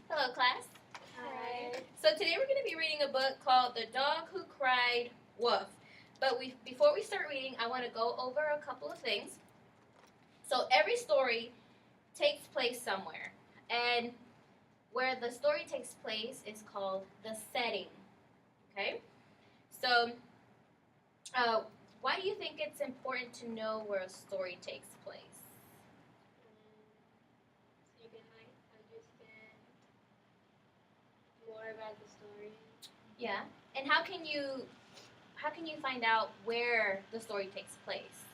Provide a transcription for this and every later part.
Hello, class. Hi. So today we're going to be reading a book called The Dog Who Cried Wolf. But before we start reading, I want to go over a couple of things. So every story takes place somewhere, and where the story takes place is called the setting. Okay? So, why do you think it's important to know where a story takes place? So you can understand more about the story. Yeah. And how can you find out where the story takes place?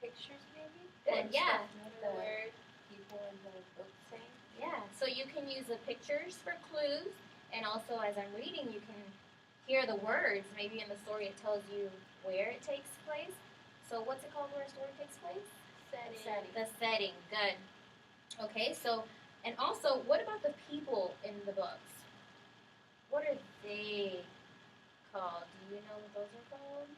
Pictures maybe? Good, yeah. The word. People in the book saying. Yeah, so you can use the pictures for clues, and also as I'm reading, you can hear the words. Maybe in the story it tells you where it takes place. So what's it called where a story takes place? Setting. The setting, good. Okay, so, and also, what about the people in the books? What are they called? Do you know what those are called?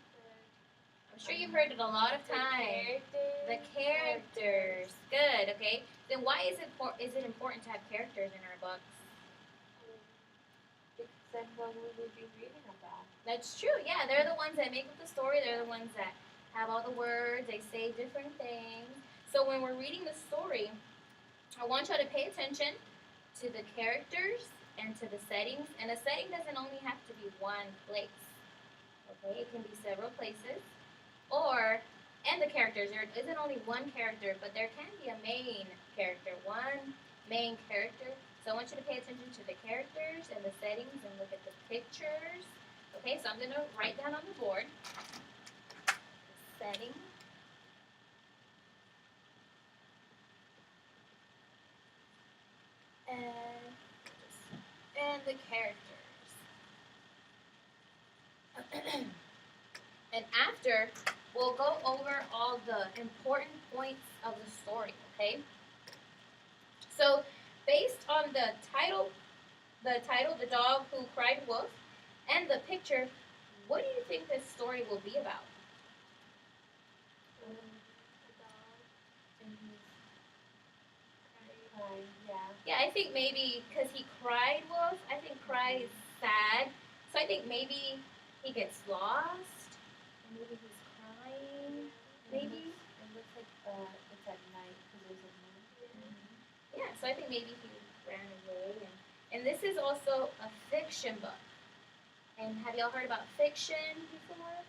I'm sure you've heard it a lot of times. The characters. Good, okay. Then why is it important to have characters in our books? Because then what we would be reading about. That's true, yeah. They're the ones that make up the story. They're the ones that have all the words. They say different things. So when we're reading the story, I want you to pay attention to the characters and to the settings. And a setting doesn't only have to be one place. Okay, it can be several places. And the characters. There isn't only one character, but there can be a main character. One main character. So I want you to pay attention to the characters and the settings and look at the pictures. Okay, so I'm going to write down on the board the setting. And the characters. And after, we'll go over all the important points of the story, okay? So, based on the title, The Dog Who Cried Wolf, and the picture, what do you think this story will be about? The dog. Crying, yeah. Yeah, I think maybe because he cried wolf, I think cry is sad. So I think maybe he gets lost, and maybe he's crying. Maybe. It looks like it's at night because there's a moon. Yeah, so I think maybe he ran away. And this is also a fiction book. And have y'all heard about fiction before?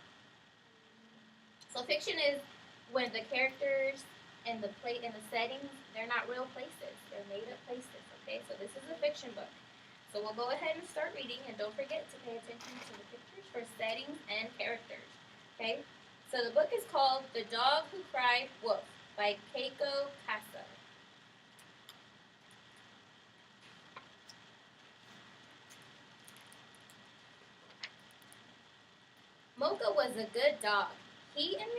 So fiction is when the characters and the settings, they're not real places. They're made up places, okay? So this is a fiction book. So we'll go ahead and start reading, and don't forget to pay attention to the pictures for settings and characters, okay? So the book is called The Dog Who Cried Wolf by Keiko Kasai. Mocha was a good dog. He and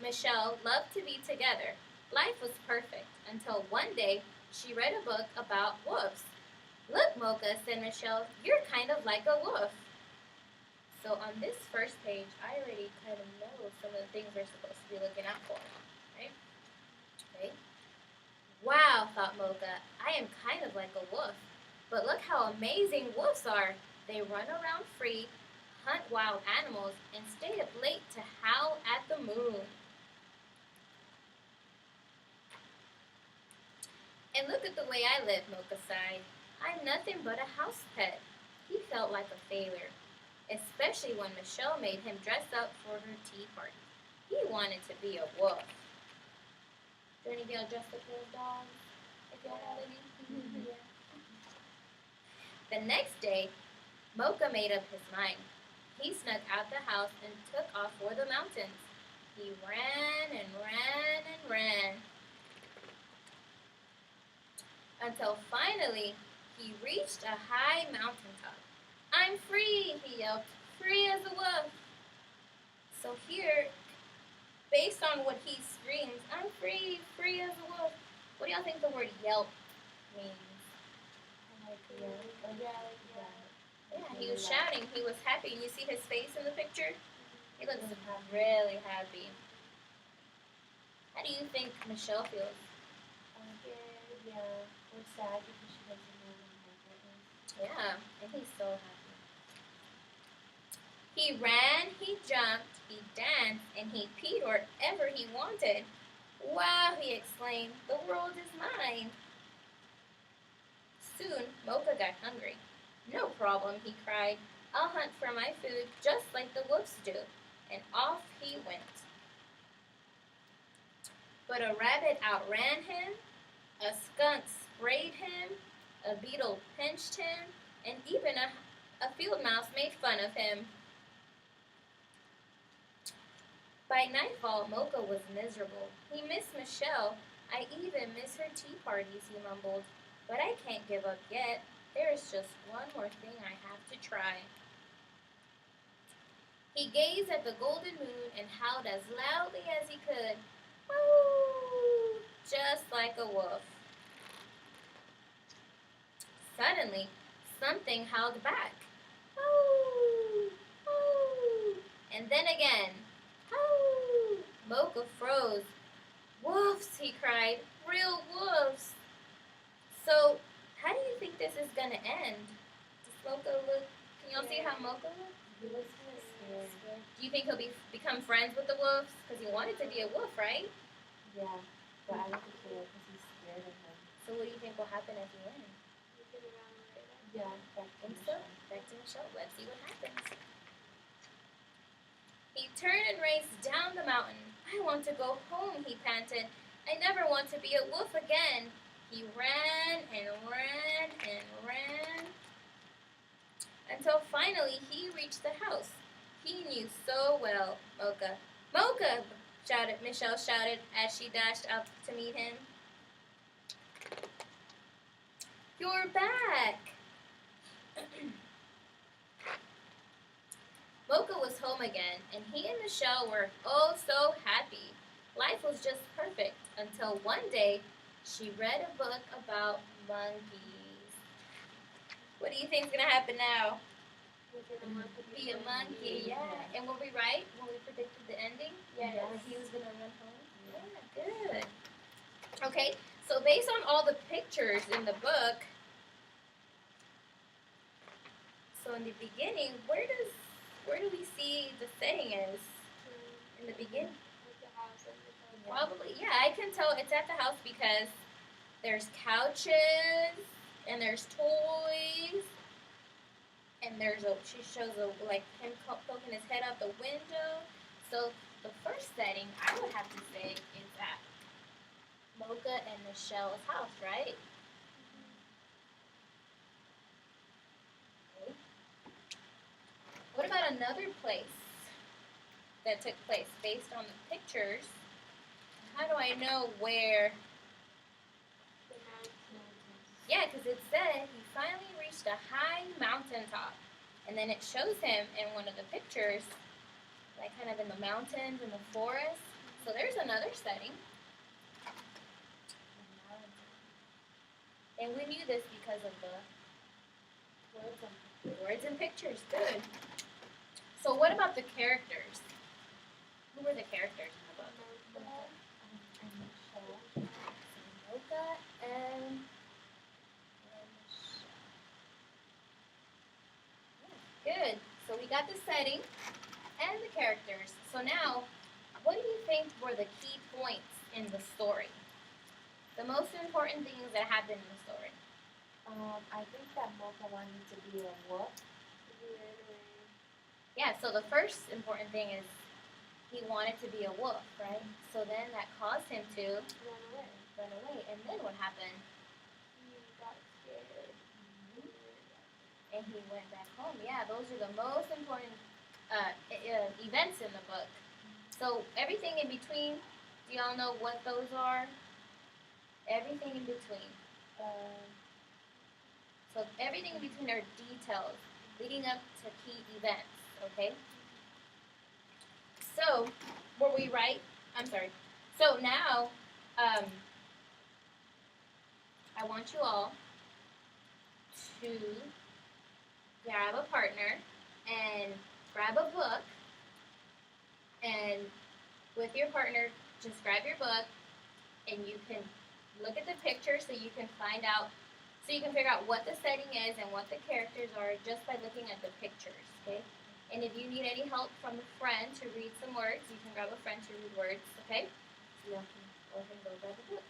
Michelle loved to be together. Life was perfect until one day she read a book about wolves. Look, Mocha, said Michelle, you're kind of like a wolf. So on this first page, I already kind of know some of the things we're supposed to be looking out for. Right? Okay. Wow, thought Mocha, I am kind of like a wolf. But look how amazing wolves are. They run around free, hunt wild animals, and stay up late to howl at the moon. And look at the way I live, Mocha sighed. I'm nothing but a house pet. He felt like a failure, especially when Michelle made him dress up for her tea party. He wanted to be a wolf. Do any of y'all dress up as dogs? If y'all have any? Yeah. The next day, Mocha made up his mind. He snuck out the house and took off for the mountains. He ran and ran and ran until finally he reached a high mountaintop. I'm free, he yelped, free as a wolf. So here, based on what he screams, I'm free, free as a wolf. What do y'all think the word yelp means? Yeah, he was shouting. He was happy. You see his face in the picture? He looks really happy. How do you think Michelle feels? Scared, yeah. Or sad because she doesn't so happy. He ran, he jumped, he danced, and he peed wherever he wanted. Wow, he exclaimed, the world is mine. Soon, Mocha got hungry. No problem, he cried. I'll hunt for my food just like the wolves do. And off he went. But a rabbit outran him, a skunk sprayed him, a beetle pinched him, and even a field mouse made fun of him. By nightfall, Mocha was miserable. He missed Michelle. I even miss her tea parties, he mumbled. But I can't give up yet. There's just one more thing I have to try. He gazed at the golden moon and howled as loudly as he could. Woo! Just like a wolf. Suddenly, something howled back. Woo! Woo! And then again. Woo! Mocha froze. Wolves, he cried. Real wolves. So, how do you think this is going to end? Does Mocha look... Can y'all see how Mocha looks? He looks kind of scared. Do you think he'll become friends with the wolves? Because he wanted to be a wolf, right? Yeah, but I don't think he will because he's scared of him. So what do you think will happen at the end? Yeah, back to Think so? Michelle. Back to Michelle. Let's see what happens. He turned and raced down the mountain. I want to go home, he panted. I never want to be a wolf again. He ran and ran and ran until finally he reached the house he knew so well, Mocha. Mocha! Michelle shouted as she dashed up to meet him. You're back! Mocha was home again, and he and Michelle were oh so happy. Life was just perfect until one day she read a book about monkeys. What do you think's gonna happen now? Be a monkey, yeah. And were we right when we predicted the ending? Yes. He was gonna run home? Yeah, good. Okay, so based on all the pictures in the book, so in the beginning, where do we see the setting is? In the beginning? Probably, yeah, I can tell it's at the house because there's couches and there's toys and she shows like him poking his head out the window. So the first setting I would have to say is at Mocha and Michelle's house, right? Okay. What about another place that took place based on the pictures? How do I know where? Yeah, because it said he finally reached a high mountaintop. And then it shows him in one of the pictures, like kind of in the mountains, in the forest. So there's another setting. And we knew this because of the words and pictures. Good. So what about the characters? Who were the characters in the book? And Michelle. Mocha and good. So we got the setting and the characters. So now, what do you think were the key points in the story? The most important things that happened in the story. I think that Mocha wanted to be a wolf. Yeah, so the first important thing is he wanted to be a wolf, right? So then that caused him to run away. And then what happened? And he went back home. Yeah, those are the most important events in the book. So everything in between, do y'all know what those are? Everything in between. So everything in between are details leading up to key events, okay? So, were we right? I'm sorry. So now, I want you all to grab a partner and grab a book, and with your partner, just grab your book, and you can look at the picture so you can find out So you can figure out what the setting is and what the characters are just by looking at the pictures, okay? And if you need any help from a friend to read some words, you can grab a friend to read words, okay? So you can go ahead and go grab a book.